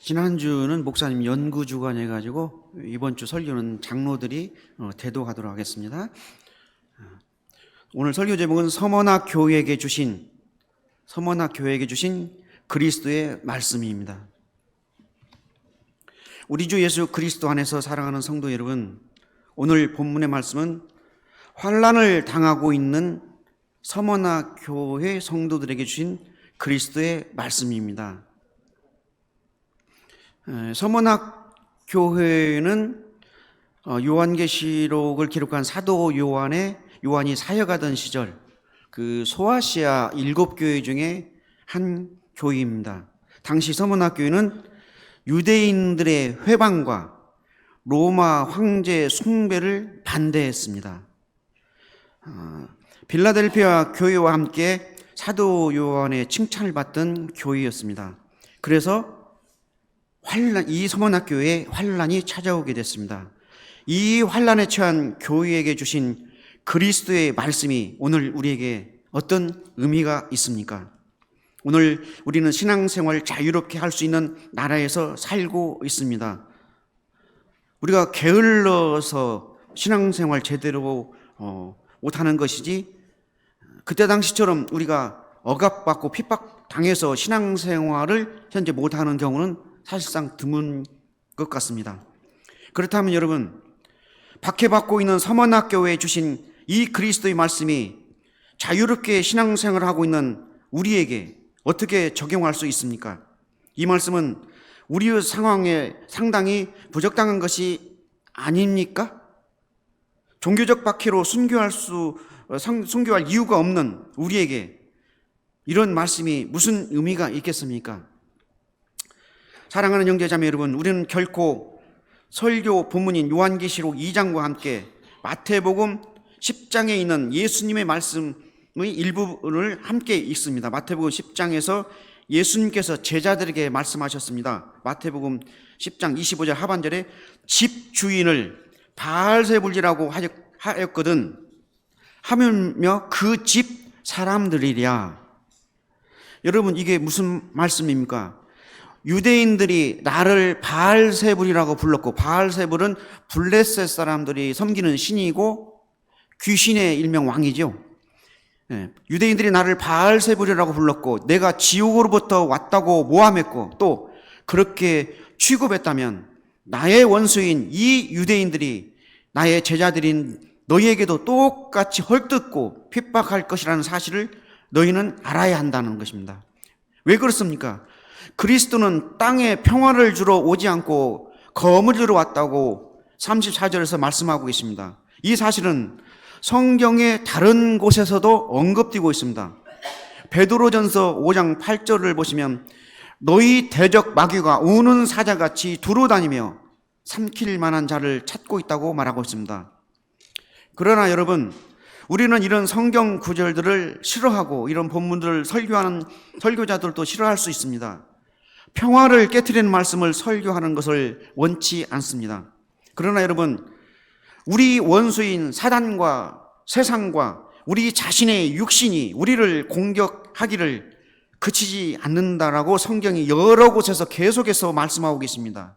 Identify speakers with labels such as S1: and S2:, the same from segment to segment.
S1: 지난주는 목사님 연구 주간 해가지고 이번 주 설교는 장로들이 대도하도록 하겠습니다. 오늘 설교 제목은 서머나 교회에게 주신 그리스도의 말씀입니다. 우리 주 예수 그리스도 안에서 사랑하는 성도 여러분, 오늘 본문의 말씀은 환난을 당하고 있는 서머나 교회 성도들에게 주신 그리스도의 말씀입니다. 서머나 교회는 요한계시록을 기록한 사도 요한이 사역하던 시절 그 소아시아 7교회 중에 한 교회입니다. 당시 서머나 교회는 유대인들의 회방과 로마 황제 숭배를 반대했습니다. 빌라델피아 교회와 함께 사도 요한의 칭찬을 받던 교회였습니다. 그래서 이 서머나 교회에 환난이 찾아오게 됐습니다. 이 환난에 처한 교회에게 주신 그리스도의 말씀이 오늘 우리에게 어떤 의미가 있습니까? 오늘 우리는 신앙생활 자유롭게 할 수 있는 나라에서 살고 있습니다. 우리가 게을러서 신앙생활 제대로 못하는 것이지, 그때 당시처럼 우리가 억압받고 핍박당해서 신앙생활을 현재 못하는 경우는 사실상 드문 것 같습니다. 그렇다면 여러분, 박해받고 있는 서머나 교회에 주신 이 그리스도의 말씀이 자유롭게 신앙생활을 하고 있는 우리에게 어떻게 적용할 수 있습니까? 이 말씀은 우리의 상황에 상당히 부적당한 것이 아닙니까? 종교적 박해로 순교할 이유가 없는 우리에게 이런 말씀이 무슨 의미가 있겠습니까? 사랑하는 형제자매 여러분, 우리는 결코 설교 본문인 요한계시록 2장과 함께 마태복음 10장에 있는 예수님의 말씀의 일부분을 함께 읽습니다. 마태복음 10장에서 예수님께서 제자들에게 말씀하셨습니다. 마태복음 10장 25절 하반절에 집 주인을 바알세불이라고 하였거든 하며 그 집 사람들이랴. 여러분, 이게 무슨 말씀입니까? 유대인들이 나를 바알세불이라고 불렀고, 바알세불은 블레셋 사람들이 섬기는 신이고 귀신의 일명 왕이죠. 유대인들이 나를 바알세불이라고 불렀고 내가 지옥으로부터 왔다고 모함했고 또 그렇게 취급했다면 나의 원수인 이 유대인들이 나의 제자들인 너희에게도 똑같이 헐뜯고 핍박할 것이라는 사실을 너희는 알아야 한다는 것입니다. 왜 그렇습니까? 그리스도는 땅에 평화를 주러 오지 않고 검을 주러 왔다고 34절에서 말씀하고 계십니다. 이 사실은 성경의 다른 곳에서도 언급되고 있습니다. 베드로전서 5장 8절을 보시면 너희 대적 마귀가 우는 사자같이 두루다니며 삼킬 만한 자를 찾고 있다고 말하고 있습니다. 그러나 여러분, 우리는 이런 성경 구절들을 싫어하고 이런 본문들을 설교하는 설교자들도 싫어할 수 있습니다. 평화를 깨트리는 말씀을 설교하는 것을 원치 않습니다. 그러나 여러분, 우리 원수인 사단과 세상과 우리 자신의 육신이 우리를 공격하기를 그치지 않는다라고 성경이 여러 곳에서 계속해서 말씀하고 계십니다.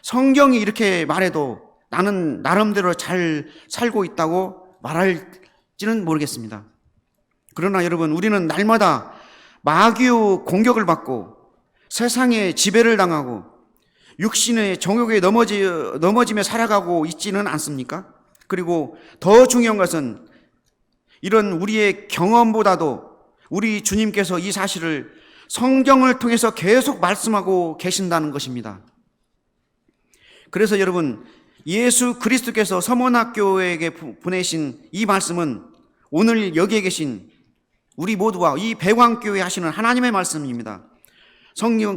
S1: 성경이 이렇게 말해도 나는 나름대로 잘 살고 있다고 말할지는 모르겠습니다. 그러나 여러분, 우리는 날마다 마귀의 공격을 받고 세상의 지배를 당하고 육신의 정욕에 넘어지며 살아가고 있지는 않습니까? 그리고 더 중요한 것은 이런 우리의 경험보다도 우리 주님께서 이 사실을 성경을 통해서 계속 말씀하고 계신다는 것입니다. 그래서 여러분, 예수 그리스도께서 서머나 교회에게 보내신 이 말씀은 오늘 여기에 계신 우리 모두와 이 배광교회 하시는 하나님의 말씀입니다.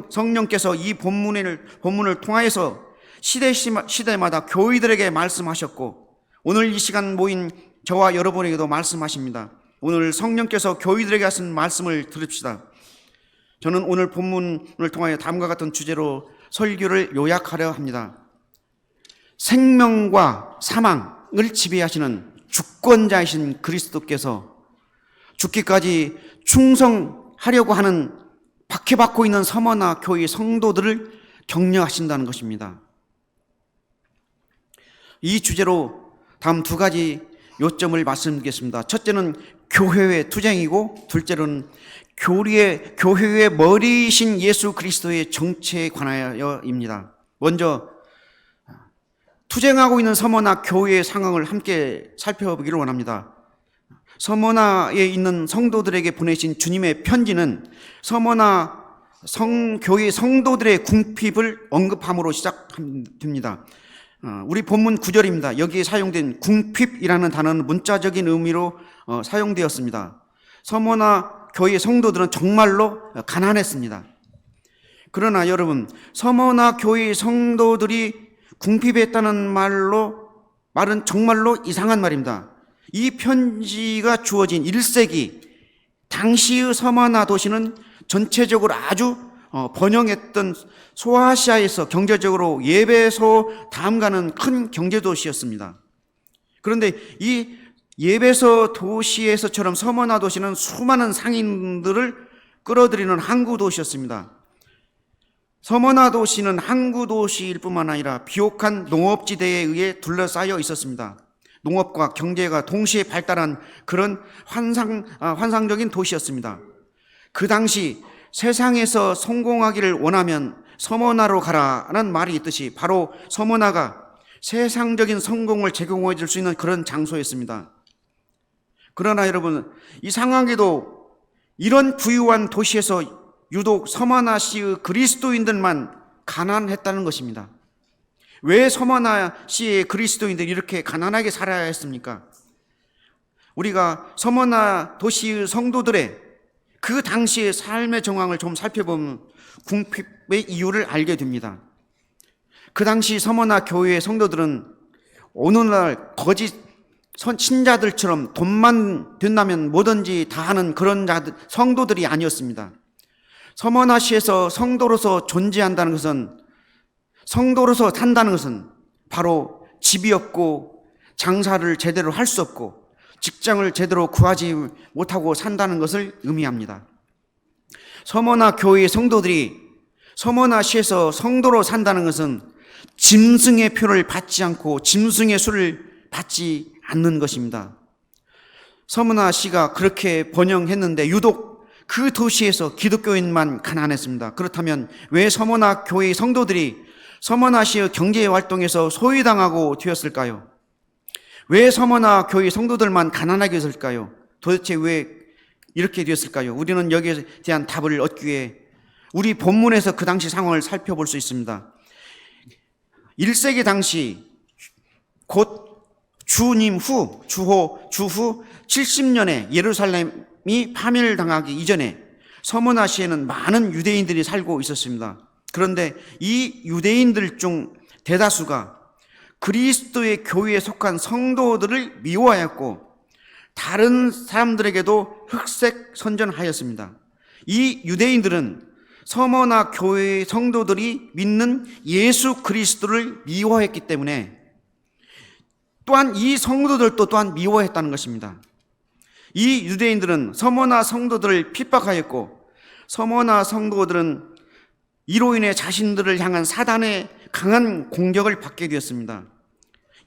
S1: 성령께서 이 본문을 통하여서 시대마다 교회들에게 말씀하셨고 오늘 이 시간 모인 저와 여러분에게도 말씀하십니다. 오늘 성령께서 교회들에게 하신 말씀을 들읍시다. 저는 오늘 본문을 통하여 다음과 같은 주제로 설교를 요약하려 합니다. 생명과 사망을 지배하시는 주권자이신 그리스도께서 죽기까지 충성하려고 하는 박해받고 있는 서머나 교회 성도들을 격려하신다는 것입니다. 이 주제로 다음 두 가지 요점을 말씀드리겠습니다. 첫째는 교회의 투쟁이고, 둘째로는 교회의 머리이신 예수 그리스도의 정체에 관하여입니다. 먼저 투쟁하고 있는 서머나 교회의 상황을 함께 살펴보기를 원합니다. 서머나에 있는 성도들에게 보내신 주님의 편지는 서머나 교회 성도들의 궁핍을 언급함으로 시작됩니다. 우리 본문 9절입니다. 여기에 사용된 궁핍이라는 단어는 문자적인 의미로 사용되었습니다. 서머나 교회 성도들은 정말로 가난했습니다. 그러나 여러분, 서머나 교회 성도들이 궁핍했다는 말은 정말로 이상한 말입니다. 이 편지가 주어진 1세기 당시의 서머나 도시는 전체적으로 아주 번영했던 소아시아에서 경제적으로 예배소 다음 가는 큰 경제도시였습니다. 그런데 이 예배소 도시에서처럼 서머나 도시는 수많은 상인들을 끌어들이는 항구 도시였습니다. 서머나 도시는 항구 도시일 뿐만 아니라 비옥한 농업지대에 의해 둘러싸여 있었습니다. 농업과 경제가 동시에 발달한 그런 환상적인 도시였습니다. 그 당시 세상에서 성공하기를 원하면 서머나로 가라는 말이 있듯이 바로 서머나가 세상적인 성공을 제공해 줄 수 있는 그런 장소였습니다. 그러나 여러분, 이상하게도 이런 부유한 도시에서 유독 서머나 시의 그리스도인들만 가난했다는 것입니다. 왜 서머나 시의 그리스도인들이 이렇게 가난하게 살아야 했습니까? 우리가 서머나 도시의 성도들의 그 당시의 삶의 정황을 좀 살펴보면 궁핍의 이유를 알게 됩니다. 그 당시 서머나 교회의 성도들은 오늘날 거짓 신자들처럼 돈만 된다면 뭐든지 다 하는 그런 성도들이 아니었습니다. 서머나시에서 성도로서 존재한다는 것은, 성도로서 산다는 것은 바로 집이 없고 장사를 제대로 할 수 없고 직장을 제대로 구하지 못하고 산다는 것을 의미합니다. 서머나 교회의 성도들이 서머나시에서 성도로 산다는 것은 짐승의 표를 받지 않고 짐승의 수를 받지 않는 것입니다. 서머나시가 그렇게 번영했는데 유독 그 도시에서 기독교인만 가난했습니다. 그렇다면 왜 서머나 교회의 성도들이 서머나시의 경제 활동에서 소외당하고 되었을까요? 왜 서머나 교회 성도들만 가난하게 됐을까요? 도대체 왜 이렇게 되었을까요? 우리는 여기에 대한 답을 얻기 위해 우리 본문에서 그 당시 상황을 살펴볼 수 있습니다. 1세기 당시 곧 주후 70년에 예루살렘이 파멸당하기 이전에 서머나시에는 많은 유대인들이 살고 있었습니다. 그런데 이 유대인들 중 대다수가 그리스도의 교회에 속한 성도들을 미워하였고 다른 사람들에게도 흑색선전하였습니다. 이 유대인들은 서머나 교회의 성도들이 믿는 예수 그리스도를 미워했기 때문에 또한 이 성도들도 또한 미워했다는 것입니다. 이 유대인들은 서머나 성도들을 핍박하였고 서머나 성도들은 이로 인해 자신들을 향한 사단의 강한 공격을 받게 되었습니다.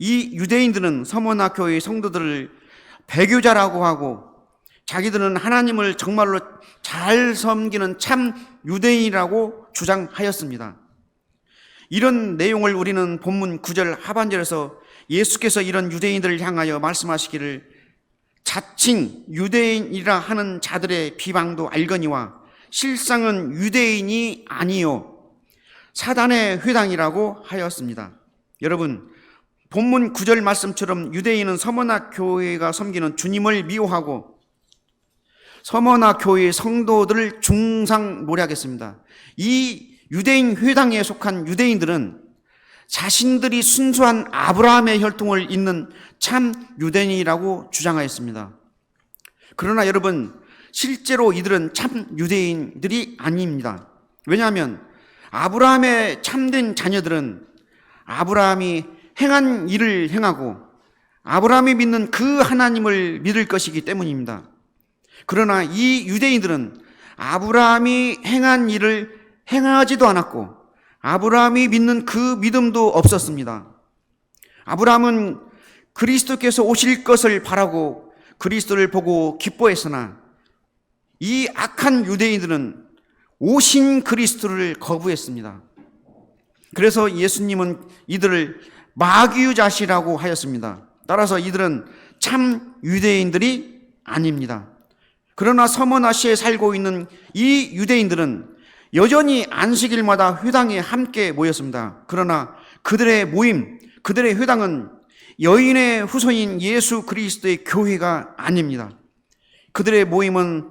S1: 이 유대인들은 서머나 교회의 성도들을 배교자라고 하고 자기들은 하나님을 정말로 잘 섬기는 참 유대인이라고 주장하였습니다. 이런 내용을 우리는 본문 9절 하반절에서 예수께서 이런 유대인들을 향하여 말씀하시기를 자칭 유대인이라 하는 자들의 비방도 알거니와 실상은 유대인이 아니요 사단의 회당이라고 하였습니다. 여러분, 본문 9절 말씀처럼 유대인은 서머나 교회가 섬기는 주님을 미워하고 서머나 교회의 성도들을 중상모략했습니다. 이 유대인 회당에 속한 유대인들은 자신들이 순수한 아브라함의 혈통을 잇는 참 유대인이라고 주장하였습니다. 그러나 여러분, 실제로 이들은 참 유대인들이 아닙니다. 왜냐하면 아브라함의 참된 자녀들은 아브라함이 행한 일을 행하고 아브라함이 믿는 그 하나님을 믿을 것이기 때문입니다. 그러나 이 유대인들은 아브라함이 행한 일을 행하지도 않았고 아브라함이 믿는 그 믿음도 없었습니다. 아브라함은 그리스도께서 오실 것을 바라고 그리스도를 보고 기뻐했으나 이 악한 유대인들은 오신 그리스도를 거부했습니다. 그래서 예수님은 이들을 마귀유자시라고 하였습니다. 따라서 이들은 참 유대인들이 아닙니다. 그러나 서머나시에 살고 있는 이 유대인들은 여전히 안식일마다 회당에 함께 모였습니다. 그러나 그들의 모임, 그들의 회당은 여인의 후손인 예수 그리스도의 교회가 아닙니다. 그들의 모임은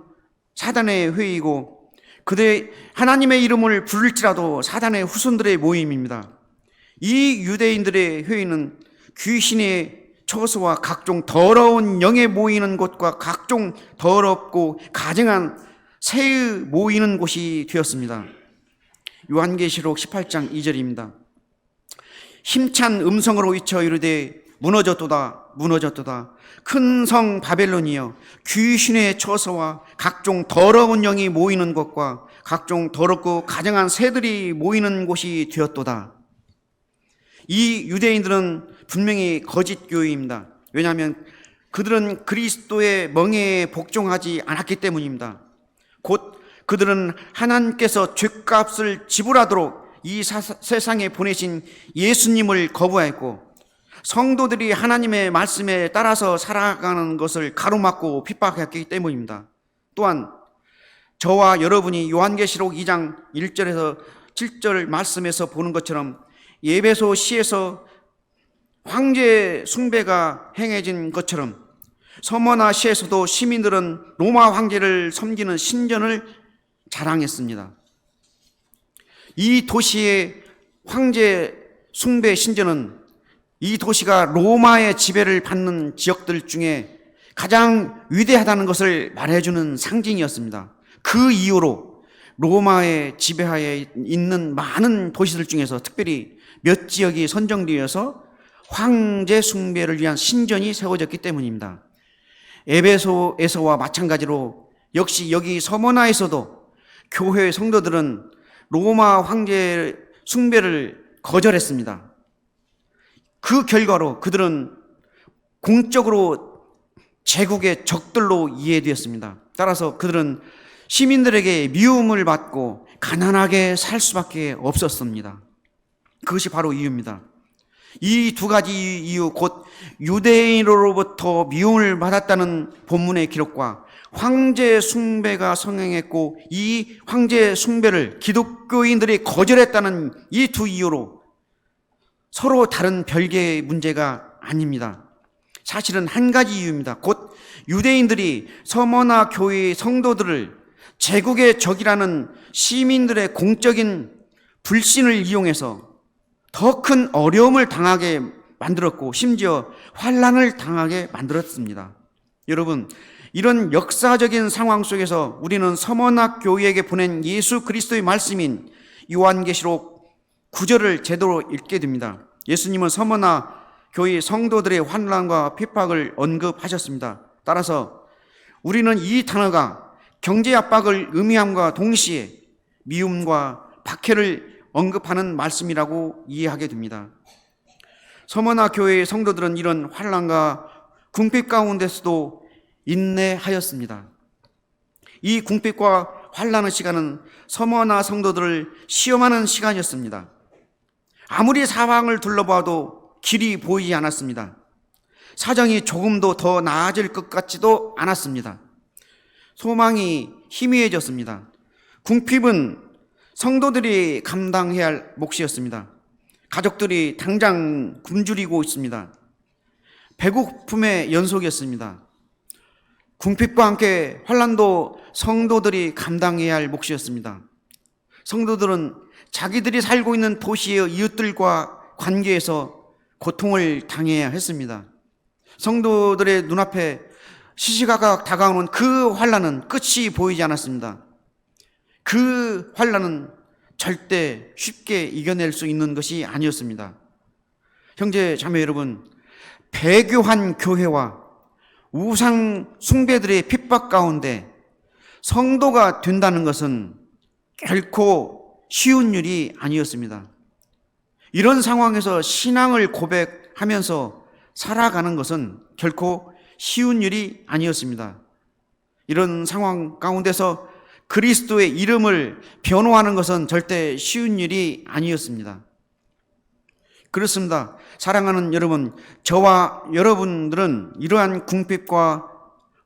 S1: 사단의 회의고 그들의 하나님의 이름을 부를지라도 사단의 후손들의 모임입니다. 이 유대인들의 회의는 귀신의 처소와 각종 더러운 영에 모이는 곳과 각종 더럽고 가증한 새의 모이는 곳이 되었습니다. 요한계시록 18장 2절입니다. 힘찬 음성으로 외쳐 이르되 무너졌도다 무너졌도다 큰 성 바벨론이여 귀신의 처소와 각종 더러운 영이 모이는 곳과 각종 더럽고 가증한 새들이 모이는 곳이 되었도다. 이 유대인들은 분명히 거짓 교회입니다. 왜냐하면 그들은 그리스도의 멍에에 복종하지 않았기 때문입니다. 곧 그들은 하나님께서 죗값을 지불하도록 이 세상에 보내신 예수님을 거부했고 성도들이 하나님의 말씀에 따라서 살아가는 것을 가로막고 핍박했기 때문입니다. 또한 저와 여러분이 요한계시록 2장 1절에서 7절 말씀에서 보는 것처럼 에베소 시에서 황제 숭배가 행해진 것처럼 서머나 시에서도 시민들은 로마 황제를 섬기는 신전을 자랑했습니다. 이 도시의 황제 숭배 신전은 이 도시가 로마의 지배를 받는 지역들 중에 가장 위대하다는 것을 말해주는 상징이었습니다. 그 이유로 로마의 지배하에 있는 많은 도시들 중에서 특별히 몇 지역이 선정되어서 황제 숭배를 위한 신전이 세워졌기 때문입니다. 에베소에서와 마찬가지로 역시 여기 서머나에서도 교회 성도들은 로마 황제 숭배를 거절했습니다. 그 결과로 그들은 공적으로 제국의 적들로 이해되었습니다. 따라서 그들은 시민들에게 미움을 받고 가난하게 살 수밖에 없었습니다. 그것이 바로 이유입니다. 이 두 가지 이유, 곧 유대인으로부터 미움을 받았다는 본문의 기록과 황제 숭배가 성행했고 이 황제 숭배를 기독교인들이 거절했다는 이 두 이유로 서로 다른 별개의 문제가 아닙니다. 사실은 한 가지 이유입니다. 곧 유대인들이 서머나 교회의 성도들을 제국의 적이라는 시민들의 공적인 불신을 이용해서 더 큰 어려움을 당하게 만들었고 심지어 환난을 당하게 만들었습니다. 여러분, 이런 역사적인 상황 속에서 우리는 서머나 교회에게 보낸 예수 그리스도의 말씀인 요한계시록 9절을 제대로 읽게 됩니다. 예수님은 서머나 교회 성도들의 환난과 핍박을 언급하셨습니다. 따라서 우리는 이 단어가 경제 압박을 의미함과 동시에 미움과 박해를 언급하는 말씀이라고 이해하게 됩니다. 서머나 교회의 성도들은 이런 환난과 궁핍 가운데서도 인내하였습니다. 이 궁핍과 환난의 시간은 서머나 성도들을 시험하는 시간이었습니다. 아무리 사방을 둘러봐도 길이 보이지 않았습니다. 사정이 조금도 더 나아질 것 같지도 않았습니다. 소망이 희미해졌습니다. 궁핍은 성도들이 감당해야 할 몫이었습니다. 가족들이 당장 굶주리고 있습니다. 배고픔의 연속이었습니다. 궁핍과 함께 환난도 성도들이 감당해야 할 몫이었습니다. 성도들은 자기들이 살고 있는 도시의 이웃들과 관계에서 고통을 당해야 했습니다. 성도들의 눈앞에 시시각각 다가오는 그 환난은 끝이 보이지 않았습니다. 그 환난은 절대 쉽게 이겨낼 수 있는 것이 아니었습니다. 형제 자매 여러분, 배교한 교회와 우상 숭배들의 핍박 가운데 성도가 된다는 것은 결코 쉬운 일이 아니었습니다. 이런 상황에서 신앙을 고백하면서 살아가는 것은 결코 쉬운 일이 아니었습니다. 이런 상황 가운데서 그리스도의 이름을 변호하는 것은 절대 쉬운 일이 아니었습니다. 그렇습니다. 사랑하는 여러분, 저와 여러분들은 이러한 궁핍과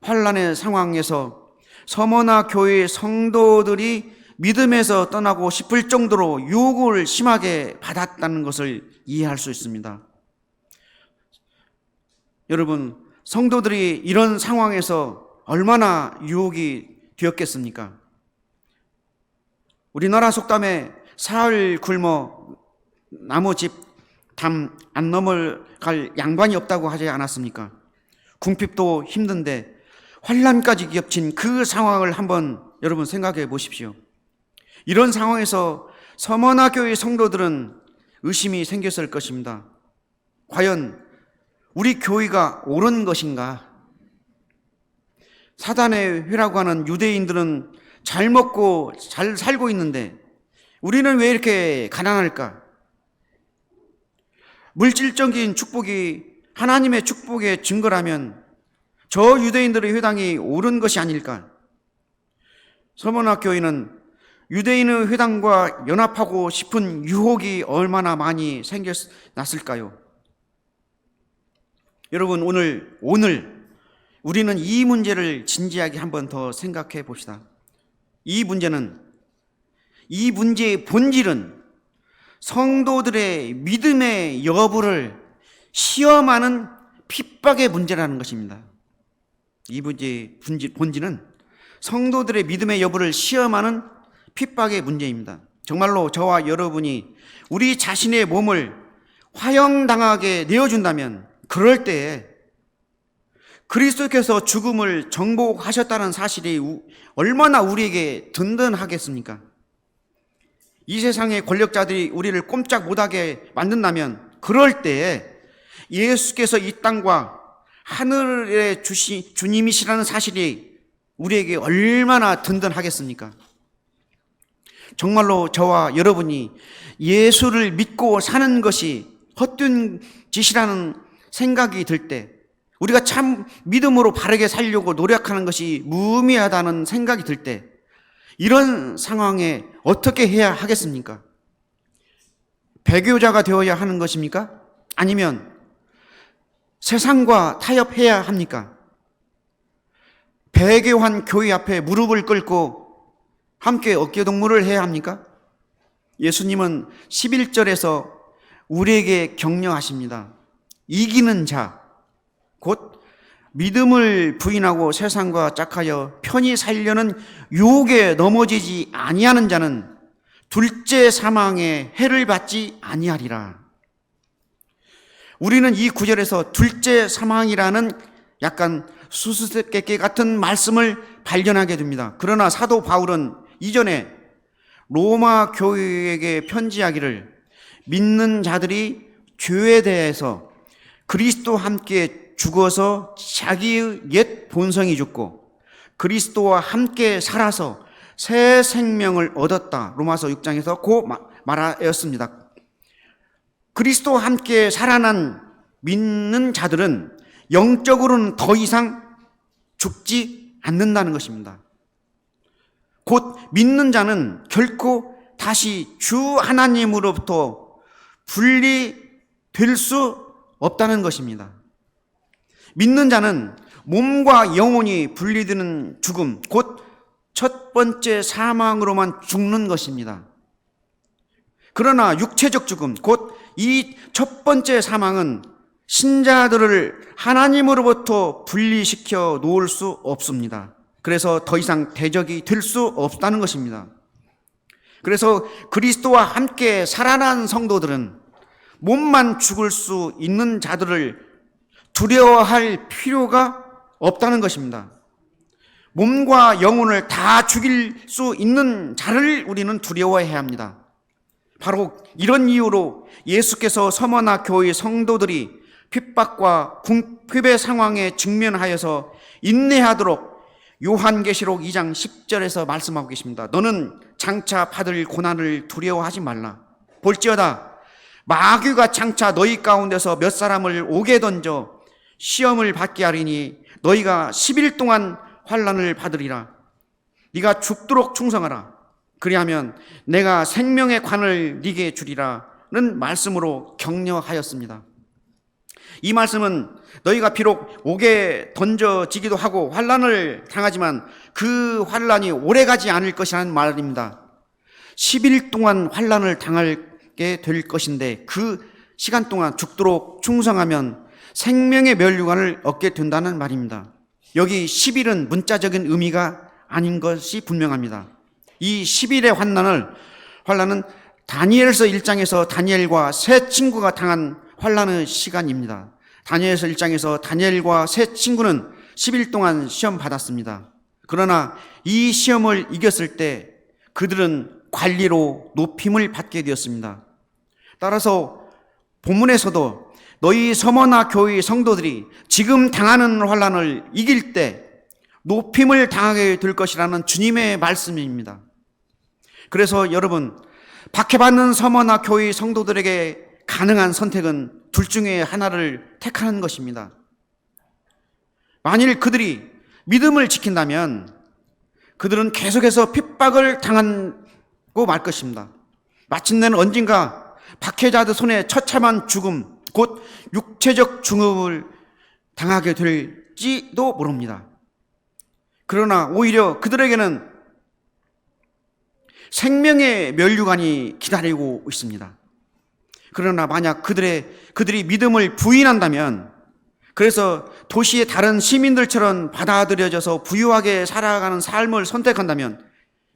S1: 환난의 상황에서 서머나 교회의 성도들이 믿음에서 떠나고 싶을 정도로 유혹을 심하게 받았다는 것을 이해할 수 있습니다. 여러분, 성도들이 이런 상황에서 얼마나 유혹이 되었겠습니까? 우리나라 속담에 사흘 굶어 나무 집 담 안 넘어갈 양반이 없다고 하지 않았습니까? 궁핍도 힘든데 환난까지 겹친 그 상황을 한번 여러분 생각해 보십시오. 이런 상황에서 서머나 교회 성도들은 의심이 생겼을 것입니다. 과연 우리 교회가 옳은 것인가? 사단의 회라고 하는 유대인들은 잘 먹고 잘 살고 있는데 우리는 왜 이렇게 가난할까? 물질적인 축복이 하나님의 축복의 증거라면 저 유대인들의 회당이 옳은 것이 아닐까? 서머나 교회는 유대인의 회당과 연합하고 싶은 유혹이 얼마나 많이 생겨났을까요? 여러분, 오늘 우리는 이 문제를 진지하게 한번 더 생각해 봅시다. 이 문제의 본질은 성도들의 믿음의 여부를 시험하는 핍박의 문제라는 것입니다. 이 문제의 본질은 성도들의 믿음의 여부를 시험하는 핍박의 문제입니다. 정말로 저와 여러분이 우리 자신의 몸을 화형당하게 내어준다면 그럴 때에 그리스도께서 죽음을 정복하셨다는 사실이 얼마나 우리에게 든든하겠습니까? 이 세상의 권력자들이 우리를 꼼짝 못하게 만든다면 그럴 때에 예수께서 이 땅과 하늘의 주님이시라는 사실이 우리에게 얼마나 든든하겠습니까? 정말로 저와 여러분이 예수를 믿고 사는 것이 헛된 짓이라는 생각이 들 때, 우리가 참 믿음으로 바르게 살려고 노력하는 것이 무의미하다는 생각이 들 때, 이런 상황에 어떻게 해야 하겠습니까? 배교자가 되어야 하는 것입니까? 아니면 세상과 타협해야 합니까? 배교한 교회 앞에 무릎을 꿇고 함께 어깨동무를 해야 합니까? 예수님은 11절에서 우리에게 격려하십니다. 이기는 자, 곧 믿음을 부인하고 세상과 짝하여 편히 살려는 유혹에 넘어지지 아니하는 자는 둘째 사망의 해를 받지 아니하리라. 우리는 이 구절에서 둘째 사망이라는 약간 수수께끼 같은 말씀을 발견하게 됩니다. 그러나 사도 바울은 이전에 로마 교회에게 편지하기를 믿는 자들이 죄에 대해서 그리스도와 함께 죽어서 자기의 옛 본성이 죽고 그리스도와 함께 살아서 새 생명을 얻었다. 로마서 6장에서 고 말하였습니다. 그리스도와 함께 살아난 믿는 자들은 영적으로는 더 이상 죽지 않는다는 것입니다. 곧 믿는 자는 결코 다시 주 하나님으로부터 분리될 수 없다는 것입니다. 믿는 자는 몸과 영혼이 분리되는 죽음, 곧 첫 번째 사망으로만 죽는 것입니다. 그러나 육체적 죽음, 곧 이 첫 번째 사망은 신자들을 하나님으로부터 분리시켜 놓을 수 없습니다. 그래서 더 이상 대적이 될 수 없다는 것입니다. 그래서 그리스도와 함께 살아난 성도들은 몸만 죽을 수 있는 자들을 두려워할 필요가 없다는 것입니다. 몸과 영혼을 다 죽일 수 있는 자를 우리는 두려워해야 합니다. 바로 이런 이유로 예수께서 서머나 교회 성도들이 핍박과 궁핍의 상황에 직면하여서 인내하도록 요한계시록 2장 10절에서 말씀하고 계십니다. 너는 장차 받을 고난을 두려워하지 말라. 볼지어다 마귀가 장차 너희 가운데서 몇 사람을 옥에 던져 시험을 받게 하리니 너희가 10일 동안 환난을 받으리라. 네가 죽도록 충성하라. 그리하면 내가 생명의 관을 네게 주리라는 말씀으로 격려하였습니다. 이 말씀은 너희가 비록 옥에 던져지기도 하고 환난을 당하지만 그 환난이 오래가지 않을 것이라는 말입니다. 10일 동안 환난을 당하게 될 것인데 그 시간 동안 죽도록 충성하면 생명의 면류관을 얻게 된다는 말입니다. 여기 10일은 문자적인 의미가 아닌 것이 분명합니다. 이 10일의 환난은 다니엘서 1장에서 다니엘과 세 친구가 당한 환난의 시간입니다. 다니엘서 1장에서 다니엘과 세 친구는 10일 동안 시험 받았습니다. 그러나 이 시험을 이겼을 때 그들은 관리로 높임을 받게 되었습니다. 따라서 본문에서도 너희 서머나 교회 성도들이 지금 당하는 환난을 이길 때 높임을 당하게 될 것이라는 주님의 말씀입니다. 그래서 여러분, 박해받는 서머나 교회 성도들에게 가능한 선택은 둘 중에 하나를 택하는 것입니다. 만일 그들이 믿음을 지킨다면 그들은 계속해서 핍박을 당하고 말 것입니다. 마침내는 언젠가 박해자들 손에 처참한 죽음, 곧 육체적 죽음을 당하게 될지도 모릅니다. 그러나 오히려 그들에게는 생명의 면류관이 기다리고 있습니다. 그러나 만약 그들이 믿음을 부인한다면, 그래서 도시의 다른 시민들처럼 받아들여져서 부유하게 살아가는 삶을 선택한다면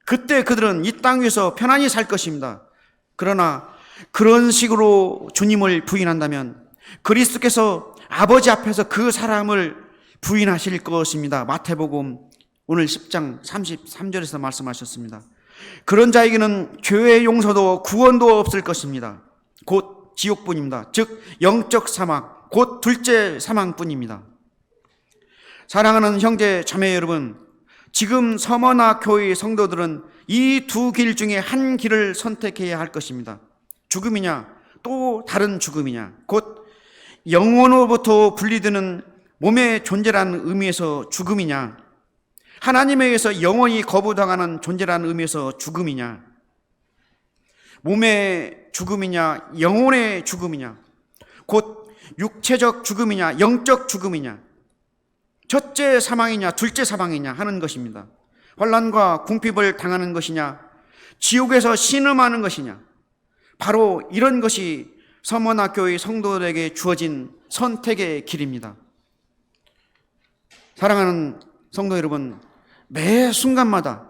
S1: 그때 그들은 이 땅 위에서 편안히 살 것입니다. 그러나 그런 식으로 주님을 부인한다면 그리스도께서 아버지 앞에서 그 사람을 부인하실 것입니다. 마태복음 오늘 10장 33절에서 말씀하셨습니다. 그런 자에게는 죄의 용서도 구원도 없을 것입니다. 곧 지옥뿐입니다. 즉 영적 사망, 곧 둘째 사망뿐입니다. 사랑하는 형제 자매 여러분, 지금 서머나 교회 성도들은 이 두 길 중에 한 길을 선택해야 할 것입니다. 죽음이냐 또 다른 죽음이냐, 곧 영혼으로부터 분리되는 몸의 존재라는 의미에서 죽음이냐, 하나님에 의해서 영원히 거부당하는 존재라는 의미에서 죽음이냐, 몸의 죽음이냐 영혼의 죽음이냐, 곧 육체적 죽음이냐 영적 죽음이냐, 첫째 사망이냐 둘째 사망이냐 하는 것입니다. 환난과 궁핍을 당하는 것이냐, 지옥에서 신음하는 것이냐, 바로 이런 것이 서머나 교회 성도들에게 주어진 선택의 길입니다. 사랑하는 성도 여러분, 매 순간마다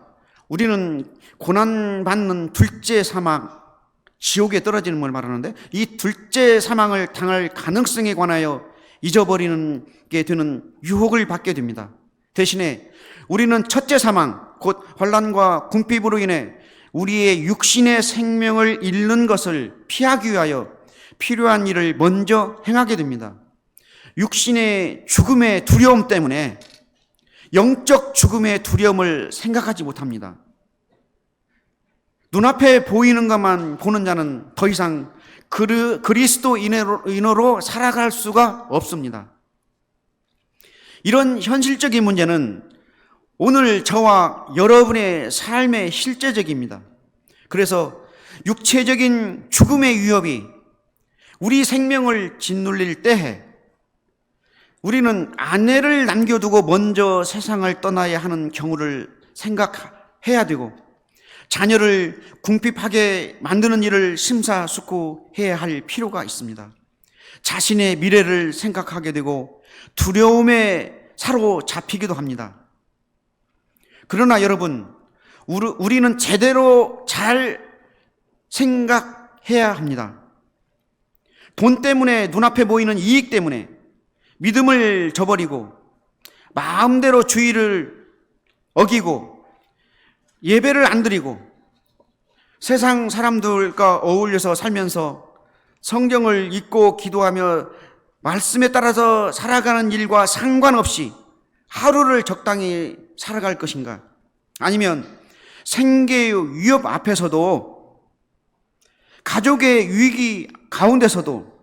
S1: 우리는 고난받는 둘째 사망, 지옥에 떨어지는 걸 말하는데, 이 둘째 사망을 당할 가능성에 관하여 잊어버리는 게 되는 유혹을 받게 됩니다. 대신에 우리는 첫째 사망, 곧 환난과 궁핍으로 인해 우리의 육신의 생명을 잃는 것을 피하기 위하여 필요한 일을 먼저 행하게 됩니다. 육신의 죽음의 두려움 때문에 영적 죽음의 두려움을 생각하지 못합니다. 눈앞에 보이는 것만 보는 자는 더 이상 그리스도인으로 살아갈 수가 없습니다. 이런 현실적인 문제는 오늘 저와 여러분의 삶의 실제적입니다. 그래서 육체적인 죽음의 위협이 우리 생명을 짓눌릴 때에 우리는 아내를 남겨두고 먼저 세상을 떠나야 하는 경우를 생각해야 되고, 자녀를 궁핍하게 만드는 일을 심사숙고해야 할 필요가 있습니다. 자신의 미래를 생각하게 되고 두려움에 사로잡히기도 합니다. 그러나 여러분, 우리는 제대로 잘 생각해야 합니다. 돈 때문에, 눈앞에 보이는 이익 때문에 믿음을 저버리고 마음대로 주의를 어기고 예배를 안 드리고 세상 사람들과 어울려서 살면서 성경을 읽고 기도하며 말씀에 따라서 살아가는 일과 상관없이 하루를 적당히 살아갈 것인가? 아니면 생계의 위협 앞에서도, 가족의 위기 가운데서도,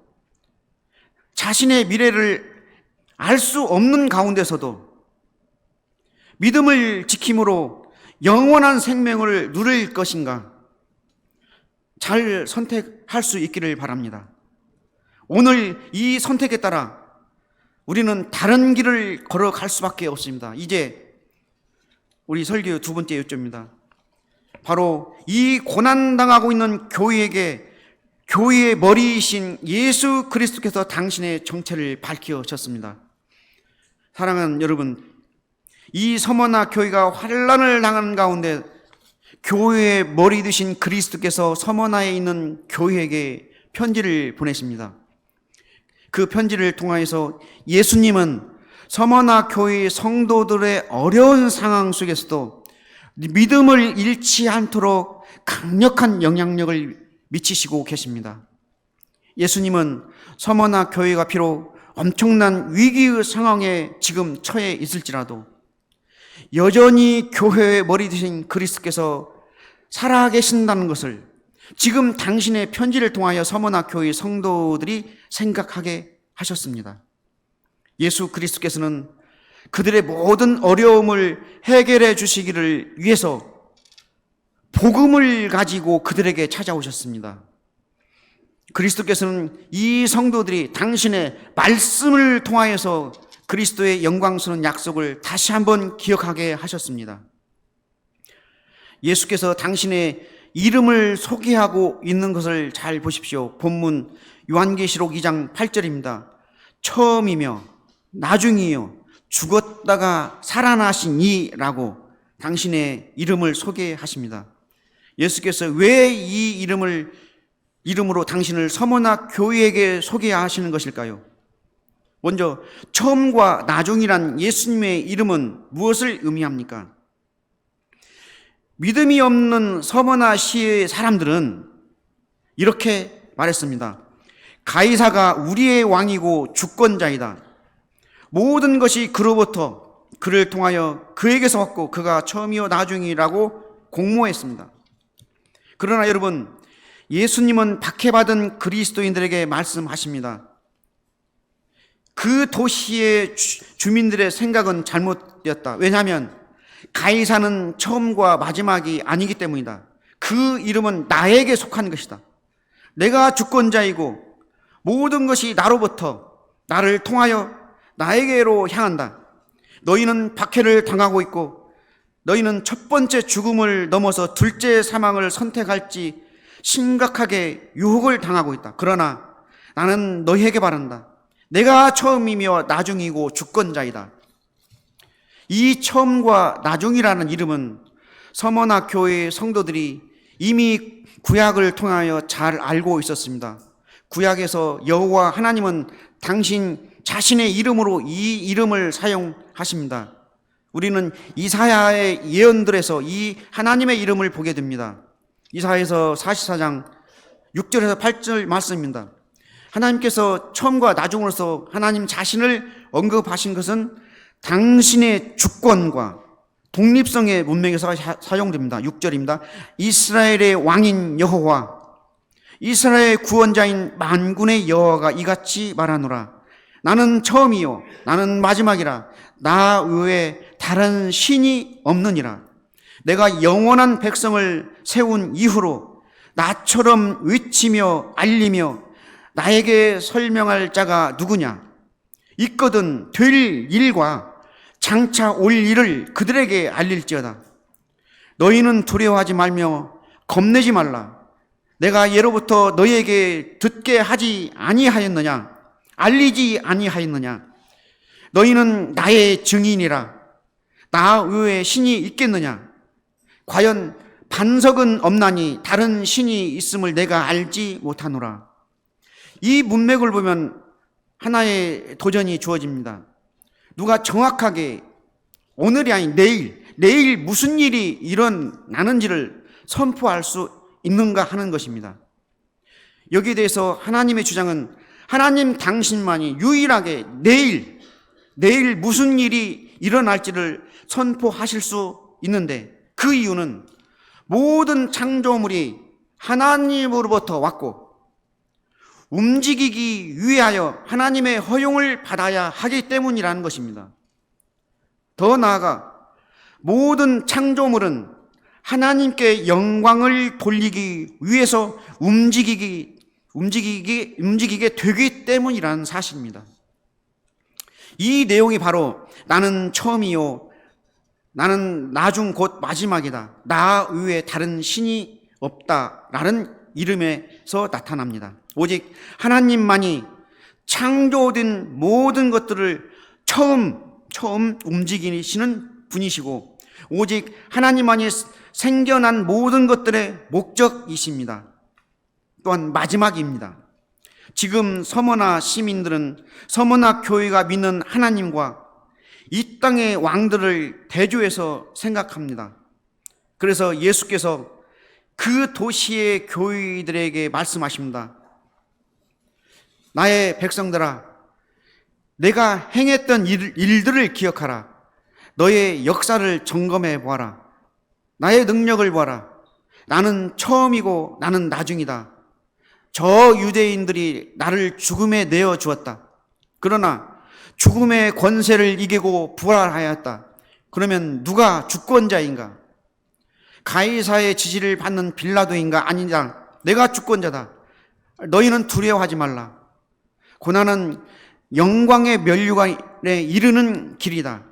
S1: 자신의 미래를 알 수 없는 가운데서도 믿음을 지킴으로 영원한 생명을 누릴 것인가? 잘 선택할 수 있기를 바랍니다. 오늘 이 선택에 따라 우리는 다른 길을 걸어갈 수밖에 없습니다. 이제 우리 설교 두 번째 요점입니다. 바로 이 고난당하고 있는 교회에게 교회의 머리이신 예수 그리스도께서 당신의 정체를 밝혀졌습니다. 사랑하는 여러분, 이 서머나 교회가 환난을 당하는 가운데 교회의 머리 되신 그리스도께서 서머나에 있는 교회에게 편지를 보내십니다. 그 편지를 통하여서 예수님은 서머나 교회의 성도들의 어려운 상황 속에서도 믿음을 잃지 않도록 강력한 영향력을 미치시고 계십니다. 예수님은 서머나 교회가 비록 엄청난 위기의 상황에 지금 처해 있을지라도 여전히 교회의 머리 되신 그리스도께서 살아계신다는 것을 지금 당신의 편지를 통하여 서머나 교회 성도들이 생각하게 하셨습니다. 예수 그리스도께서는 그들의 모든 어려움을 해결해 주시기를 위해서 복음을 가지고 그들에게 찾아오셨습니다. 그리스도께서는 이 성도들이 당신의 말씀을 통하여서 그리스도의 영광스러운 약속을 다시 한번 기억하게 하셨습니다. 예수께서 당신의 이름을 소개하고 있는 것을 잘 보십시오. 본문 요한계시록 2장 8절입니다. 처음이며 나중이요 죽었다가 살아나신 이라고 당신의 이름을 소개하십니다. 예수께서 왜 이 이름으로 당신을 서머나 교회에게 소개하시는 것일까요? 먼저 처음과 나중이란 예수님의 이름은 무엇을 의미합니까? 믿음이 없는 서머나 시의 사람들은 이렇게 말했습니다. 가이사가 우리의 왕이고 주권자이다. 모든 것이 그로부터 그를 통하여 그에게서 왔고 그가 처음이요 나중이라고 공모했습니다. 그러나 여러분, 예수님은 박해받은 그리스도인들에게 말씀하십니다. 그 도시의 주민들의 생각은 잘못되었다. 왜냐하면 가이사는 처음과 마지막이 아니기 때문이다. 그 이름은 나에게 속한 것이다. 내가 주권자이고 모든 것이 나로부터 나를 통하여 나에게로 향한다. 너희는 박해를 당하고 있고 너희는 첫 번째 죽음을 넘어서 둘째 사망을 선택할지 심각하게 유혹을 당하고 있다. 그러나 나는 너희에게 바란다. 내가 처음이며 나중이고 주권자이다. 이 처음과 나중이라는 이름은 서머나 교회의 성도들이 이미 구약을 통하여 잘 알고 있었습니다. 구약에서 여호와 하나님은 당신 자신의 이름으로 이 이름을 사용하십니다. 우리는 이사야의 예언들에서 이 하나님의 이름을 보게 됩니다. 이사야에서 44장 6절에서 8절 말씀입니다. 하나님께서 처음과 나중으로서 하나님 자신을 언급하신 것은 당신의 주권과 독립성의 문맥에서 사용됩니다. 6절입니다. 이스라엘의 왕인 여호와, 이스라엘의 구원자인 만군의 여호와가 이같이 말하노라. 나는 처음이요 나는 마지막이라. 나 외에 다른 신이 없느니라. 내가 영원한 백성을 세운 이후로 나처럼 외치며 알리며 나에게 설명할 자가 누구냐? 있거든 될 일과 장차 올 일을 그들에게 알릴지어다. 너희는 두려워하지 말며 겁내지 말라. 내가 예로부터 너희에게 듣게 하지 아니하였느냐? 알리지 아니하였느냐? 너희는 나의 증인이라. 나 외에 신이 있겠느냐? 과연 반석은 없나니 다른 신이 있음을 내가 알지 못하노라. 이 문맥을 보면 하나의 도전이 주어집니다. 누가 정확하게 오늘이 아닌 내일 무슨 일이 일어나는지를 선포할 수 있는가 하는 것입니다. 여기에 대해서 하나님의 주장은 하나님 당신만이 유일하게 내일 무슨 일이 일어날지를 선포하실 수 있는데, 그 이유는 모든 창조물이 하나님으로부터 왔고 움직이기 위하여 하나님의 허용을 받아야 하기 때문이라는 것입니다. 더 나아가 모든 창조물은 하나님께 영광을 돌리기 위해서 움직이게 되기 때문이라는 사실입니다. 이 내용이 바로 나는 처음이요 나는 나중 곧 마지막이다, 나 외에 다른 신이 없다라는 이름에서 나타납니다. 오직 하나님만이 창조된 모든 것들을 처음 움직이시는 분이시고, 오직 하나님만이 생겨난 모든 것들의 목적이십니다. 또한 마지막입니다. 지금 서머나 시민들은 서머나 교회가 믿는 하나님과 이 땅의 왕들을 대조해서 생각합니다. 그래서 예수께서 그 도시의 교회들에게 말씀하십니다. 나의 백성들아, 내가 행했던 일들을 기억하라. 너의 역사를 점검해 보아라. 나의 능력을 보아라. 나는 처음이고 나는 나중이다. 저 유대인들이 나를 죽음에 내어 주었다. 그러나 죽음의 권세를 이기고 부활하였다. 그러면 누가 주권자인가? 가이사의 지시를 받는 빌라도인가? 아니냐, 내가 주권자다. 너희는 두려워하지 말라. 고난은 영광의 면류관에 이르는 길이다.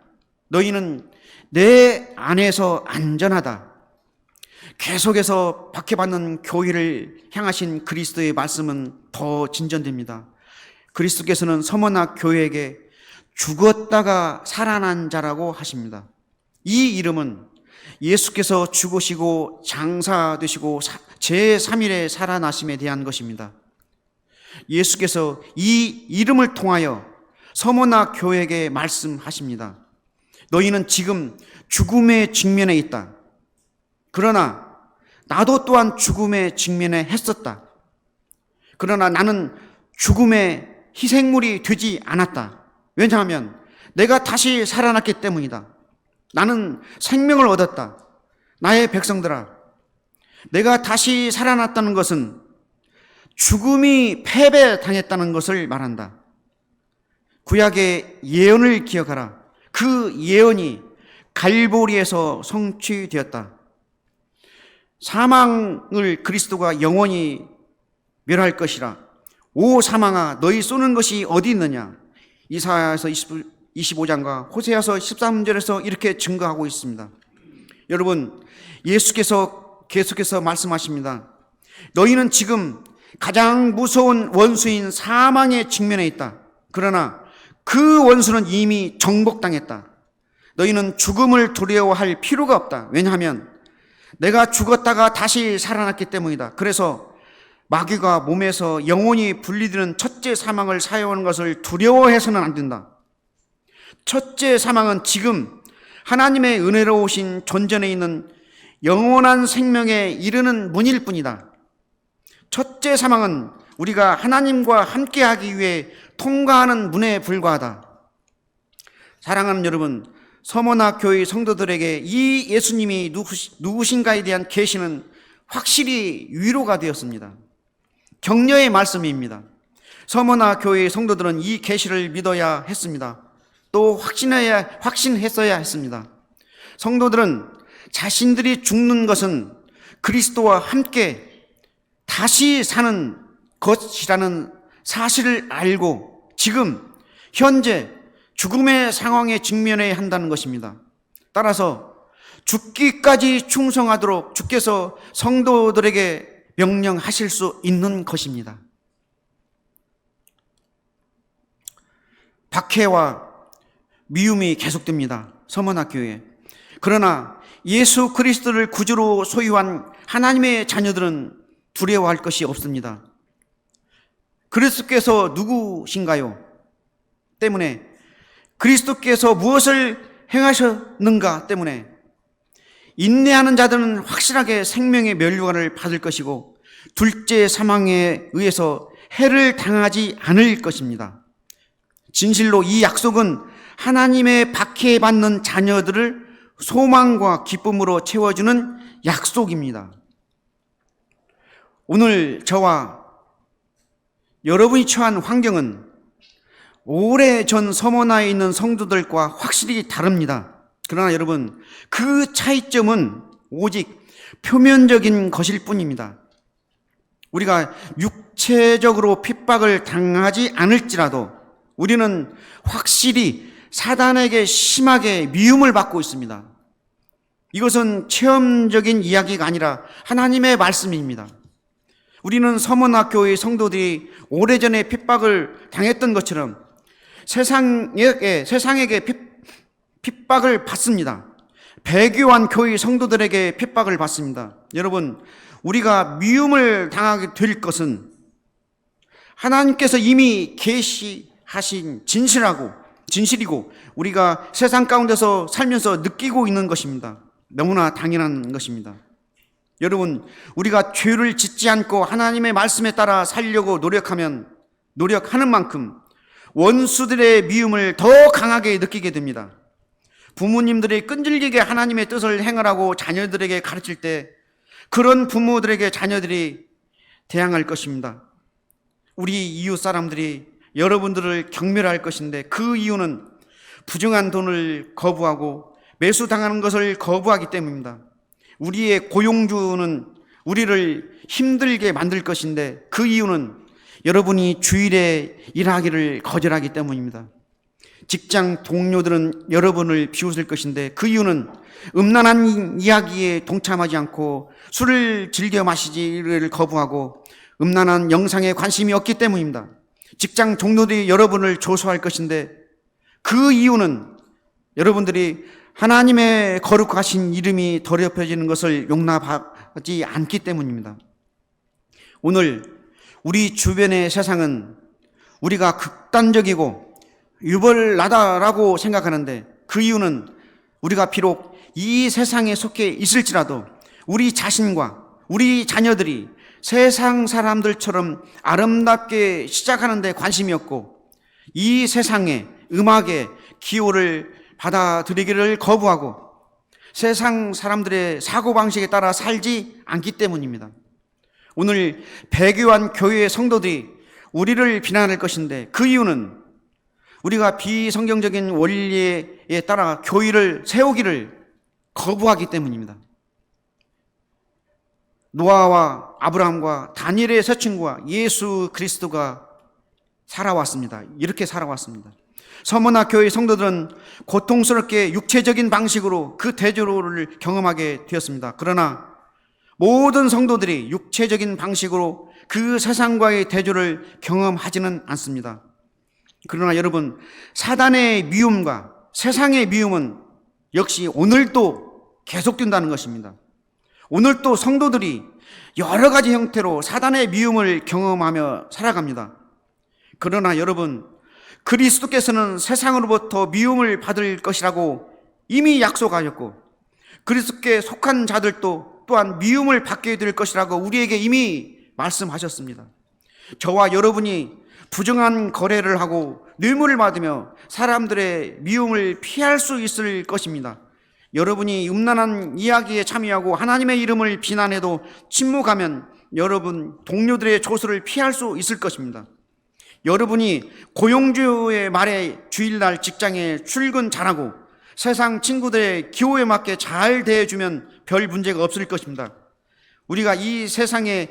S1: 너희는 내 안에서 안전하다. 계속해서 박해받는 교회를 향하신 그리스도의 말씀은 더 진전됩니다. 그리스도께서는 서머나 교회에게 죽었다가 살아난 자라고 하십니다. 이 이름은 예수께서 죽으시고 장사되시고 제3일에 살아나심에 대한 것입니다. 예수께서 이 이름을 통하여 서머나 교회에게 말씀하십니다. 너희는 지금 죽음의 직면에 있다. 그러나 나도 또한 죽음의 직면에 했었다. 그러나 나는 죽음의 희생물이 되지 않았다. 왜냐하면 내가 다시 살아났기 때문이다. 나는 생명을 얻었다. 나의 백성들아, 내가 다시 살아났다는 것은 죽음이 패배당했다는 것을 말한다. 구약의 예언을 기억하라. 그 예언이 갈보리에서 성취되었다. 사망을 그리스도가 영원히 멸할 것이라. 오 사망아, 너희 쏘는 것이 어디 있느냐? 이사야서 25장과 호세아서 13절에서 이렇게 증거하고 있습니다. 여러분, 예수께서 계속해서 말씀하십니다. 너희는 지금 가장 무서운 원수인 사망의 직면에 있다. 그러나 그 원수는 이미 정복당했다. 너희는 죽음을 두려워할 필요가 없다. 왜냐하면 내가 죽었다가 다시 살아났기 때문이다. 그래서 마귀가 몸에서 영혼이 분리되는 첫째 사망을 사용하는 것을 두려워해서는 안 된다. 첫째 사망은 지금 하나님의 은혜로우신 존전에 있는 영원한 생명에 이르는 문일 뿐이다. 첫째 사망은 우리가 하나님과 함께하기 위해 통과하는 문에 불과하다. 사랑하는 여러분, 서머나 교회 성도들에게 이 예수님이 누구신가에 대한 계시는 확실히 위로가 되었습니다. 격려의 말씀입니다. 서머나 교회 성도들은 이 계시를 믿어야 했습니다. 또 확신했어야 했습니다. 성도들은 자신들이 죽는 것은 그리스도와 함께 다시 사는 것이라는 사실을 알고 지금 현재 죽음의 상황에 직면해야 한다는 것입니다. 따라서 죽기까지 충성하도록 주께서 성도들에게 명령하실 수 있는 것입니다. 박해와 미움이 계속됩니다. 서머나 교회에. 그러나 예수 그리스도를 구주로 소유한 하나님의 자녀들은 두려워할 것이 없습니다. 그리스도께서 누구신가요? 때문에, 그리스도께서 무엇을 행하셨는가 때문에 인내하는 자들은 확실하게 생명의 면류관을 받을 것이고 둘째 사망에 의해서 해를 당하지 않을 것입니다. 진실로 이 약속은 하나님의 박해받는 자녀들을 소망과 기쁨으로 채워주는 약속입니다. 오늘 저와 여러분이 처한 환경은 오래전 서머나에 있는 성도들과 확실히 다릅니다. 그러나 여러분, 그 차이점은 오직 표면적인 것일 뿐입니다. 우리가 육체적으로 핍박을 당하지 않을지라도 우리는 확실히 사단에게 심하게 미움을 받고 있습니다. 이것은 체험적인 이야기가 아니라 하나님의 말씀입니다. 우리는 서머나 교회의 성도들이 오래전에 핍박을 당했던 것처럼 세상에게 핍박을 받습니다. 배교한 교회 성도들에게 핍박을 받습니다. 여러분, 우리가 미움을 당하게 될 것은 하나님께서 이미 계시하신 진실이고 우리가 세상 가운데서 살면서 느끼고 있는 것입니다. 너무나 당연한 것입니다. 여러분, 우리가 죄를 짓지 않고 하나님의 말씀에 따라 살려고 노력하는 만큼 원수들의 미움을 더 강하게 느끼게 됩니다. 부모님들이 끈질기게 하나님의 뜻을 행하라고 자녀들에게 가르칠 때 그런 부모들에게 자녀들이 대항할 것입니다. 우리 이웃 사람들이 여러분들을 경멸할 것인데 그 이유는 부정한 돈을 거부하고 매수당하는 것을 거부하기 때문입니다. 우리의 고용주는 우리를 힘들게 만들 것인데 그 이유는 여러분이 주일에 일하기를 거절하기 때문입니다. 직장 동료들은 여러분을 비웃을 것인데 그 이유는 음란한 이야기에 동참하지 않고 술을 즐겨 마시기를 거부하고 음란한 영상에 관심이 없기 때문입니다. 직장 동료들이 여러분을 조소할 것인데 그 이유는 여러분들이 하나님의 거룩하신 이름이 더럽혀지는 것을 용납하지 않기 때문입니다. 오늘 우리 주변의 세상은 우리가 극단적이고 유별나다라고 생각하는데 그 이유는 우리가 비록 이 세상에 속해 있을지라도 우리 자신과 우리 자녀들이 세상 사람들처럼 아름답게 시작하는 데 관심이 없고 이 세상의 음악의 기호를 받아들이기를 거부하고 세상 사람들의 사고방식에 따라 살지 않기 때문입니다. 오늘 배교한 교회의 성도들이 우리를 비난할 것인데 그 이유는 우리가 비성경적인 원리에 따라 교회를 세우기를 거부하기 때문입니다. 노아와 아브라함과 다니엘의 세 친구와 예수 그리스도가 살아왔습니다. 이렇게 살아왔습니다. 서머나 교회 성도들은 고통스럽게 육체적인 방식으로 그 대조를 경험하게 되었습니다. 그러나 모든 성도들이 육체적인 방식으로 그 세상과의 대조를 경험하지는 않습니다. 그러나 여러분, 사단의 미움과 세상의 미움은 역시 오늘도 계속된다는 것입니다. 오늘도 성도들이 여러 가지 형태로 사단의 미움을 경험하며 살아갑니다. 그러나 여러분, 그리스도께서는 세상으로부터 미움을 받을 것이라고 이미 약속하셨고 그리스도께 속한 자들도 또한 미움을 받게 될 것이라고 우리에게 이미 말씀하셨습니다. 저와 여러분이 부정한 거래를 하고 뇌물을 받으며 사람들의 미움을 피할 수 있을 것입니다. 여러분이 음란한 이야기에 참여하고 하나님의 이름을 비난해도 침묵하면 여러분 동료들의 조소를 피할 수 있을 것입니다. 여러분이 고용주의 말에 주일날 직장에 출근 잘하고 세상 친구들의 기호에 맞게 잘 대해주면 별 문제가 없을 것입니다. 우리가 이 세상에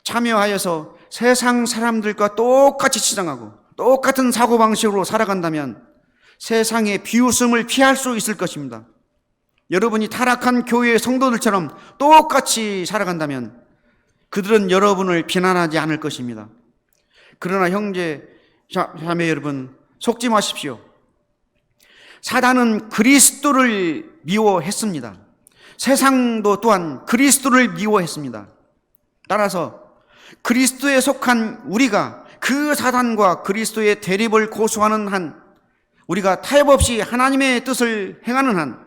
S1: 참여하여서 세상 사람들과 똑같이 치장하고 똑같은 사고방식으로 살아간다면 세상의 비웃음을 피할 수 있을 것입니다. 여러분이 타락한 교회의 성도들처럼 똑같이 살아간다면 그들은 여러분을 비난하지 않을 것입니다. 그러나 형제, 자매 여러분, 속지 마십시오. 사단은 그리스도를 미워했습니다. 세상도 또한 그리스도를 미워했습니다. 따라서 그리스도에 속한 우리가 그 사단과 그리스도의 대립을 고수하는 한, 우리가 타협 없이 하나님의 뜻을 행하는 한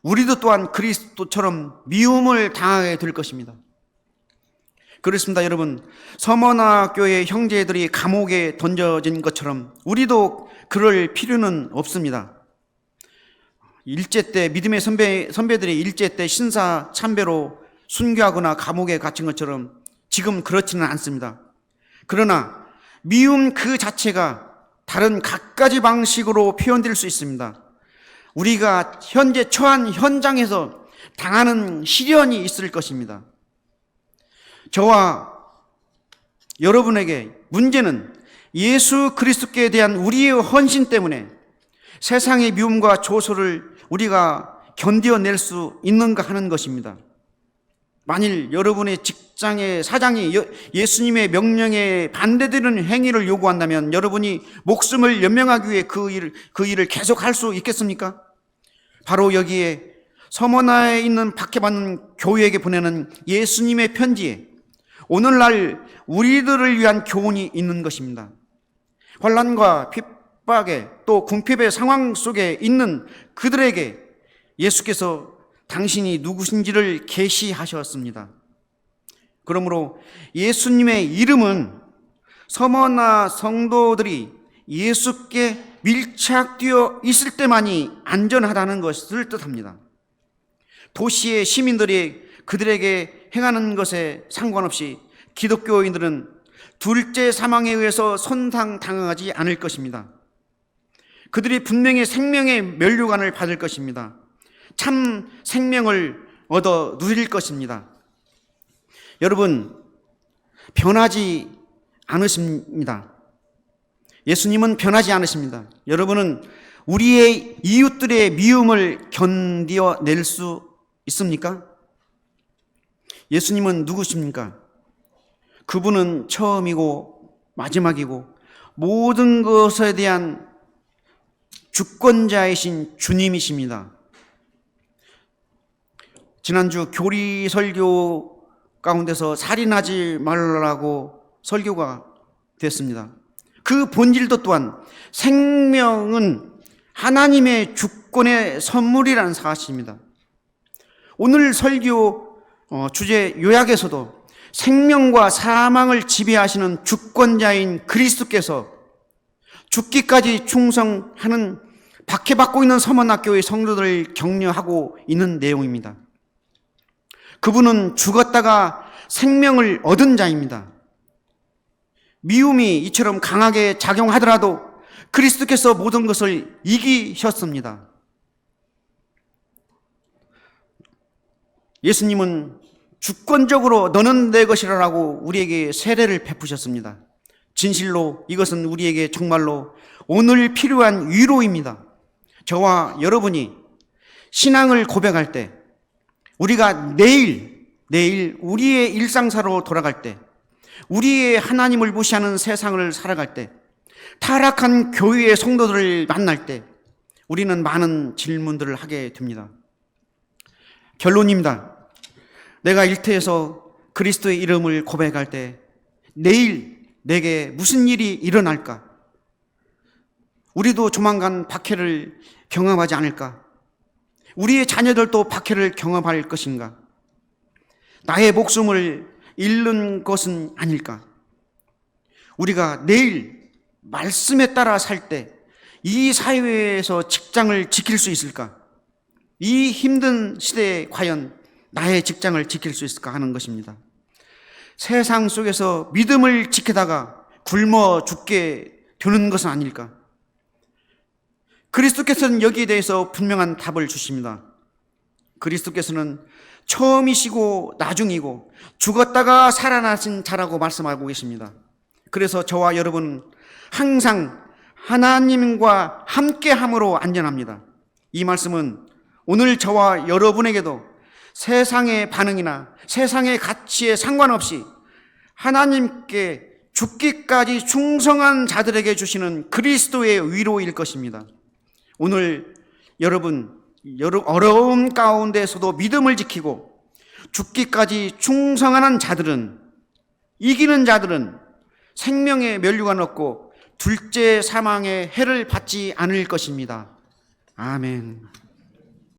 S1: 우리도 또한 그리스도처럼 미움을 당하게 될 것입니다. 그렇습니다. 여러분, 서머나 교회 형제들이 감옥에 던져진 것처럼 우리도 그럴 필요는 없습니다. 일제 때 믿음의 선배들이 일제 때 신사 참배로 순교하거나 감옥에 갇힌 것처럼 지금 그렇지는 않습니다. 그러나 미움 그 자체가 다른 갖가지 방식으로 표현될 수 있습니다. 우리가 현재 처한 현장에서 당하는 시련이 있을 것입니다. 저와 여러분에게 문제는 예수 그리스도께 대한 우리의 헌신 때문에 세상의 미움과 조소를 우리가 견뎌낼 수 있는가 하는 것입니다. 만일 여러분의 직장의 사장이 예수님의 명령에 반대되는 행위를 요구한다면 여러분이 목숨을 연명하기 위해 그 일을 계속할 수 있겠습니까? 바로 여기에 서머나에 있는 박해받는 교회에게 보내는 예수님의 편지에 오늘날 우리들을 위한 교훈이 있는 것입니다. 환난과 핍박에 또 궁핍의 상황 속에 있는 그들에게 예수께서 당신이 누구신지를 계시하셨습니다. 그러므로 예수님의 이름은 서머나 성도들이 예수께 밀착되어 있을 때만이 안전하다는 것을 뜻합니다. 도시의 시민들이 그들에게 행하는 것에 상관없이 기독교인들은 둘째 사망에 의해서 손상당하지 않을 것입니다. 그들이 분명히 생명의 면류관을 받을 것입니다. 참 생명을 얻어 누릴 것입니다. 여러분, 변하지 않으십니다. 예수님은 변하지 않으십니다. 여러분은 우리의 이웃들의 미움을 견뎌낼 수 있습니까? 예수님은 누구십니까? 그분은 처음이고 마지막이고 모든 것에 대한 주권자이신 주님이십니다. 지난주 교리 설교 가운데서 살인하지 말라고 설교가 됐습니다. 그 본질도 또한 생명은 하나님의 주권의 선물이라는 사실입니다. 오늘 설교 주제 요약에서도 생명과 사망을 지배하시는 주권자인 그리스도께서 죽기까지 충성하는 박해받고 있는 서머나교회 성도들을 격려하고 있는 내용입니다. 그분은 죽었다가 생명을 얻은 자입니다. 미움이 이처럼 강하게 작용하더라도 그리스도께서 모든 것을 이기셨습니다. 예수님은 주권적으로 너는 내 것이라고 우리에게 세례를 베푸셨습니다. 진실로 이것은 우리에게 정말로 오늘 필요한 위로입니다. 저와 여러분이 신앙을 고백할 때, 우리가 내일 우리의 일상사로 돌아갈 때, 우리의 하나님을 무시하는 세상을 살아갈 때, 타락한 교회의 성도들을 만날 때 우리는 많은 질문들을 하게 됩니다. 결론입니다. 내가 일터에서 그리스도의 이름을 고백할 때 내일 내게 무슨 일이 일어날까? 우리도 조만간 박해를 경험하지 않을까? 우리의 자녀들도 박해를 경험할 것인가? 나의 목숨을 잃는 것은 아닐까? 우리가 내일 말씀에 따라 살 때 이 사회에서 직장을 지킬 수 있을까? 이 힘든 시대에 과연 나의 직장을 지킬 수 있을까 하는 것입니다. 세상 속에서 믿음을 지키다가 굶어 죽게 되는 것은 아닐까? 그리스도께서는 여기에 대해서 분명한 답을 주십니다. 그리스도께서는 처음이시고 나중이고 죽었다가 살아나신 자라고 말씀하고 계십니다. 그래서 저와 여러분은 항상 하나님과 함께함으로 안전합니다. 이 말씀은 오늘 저와 여러분에게도 세상의 반응이나 세상의 가치에 상관없이 하나님께 죽기까지 충성한 자들에게 주시는 그리스도의 위로일 것입니다. 오늘 여러분 어려움 가운데서도 믿음을 지키고 죽기까지 충성하는 자들은, 이기는 자들은 생명의 면류관 얻고 둘째 사망의 해를 받지 않을 것입니다. 아멘.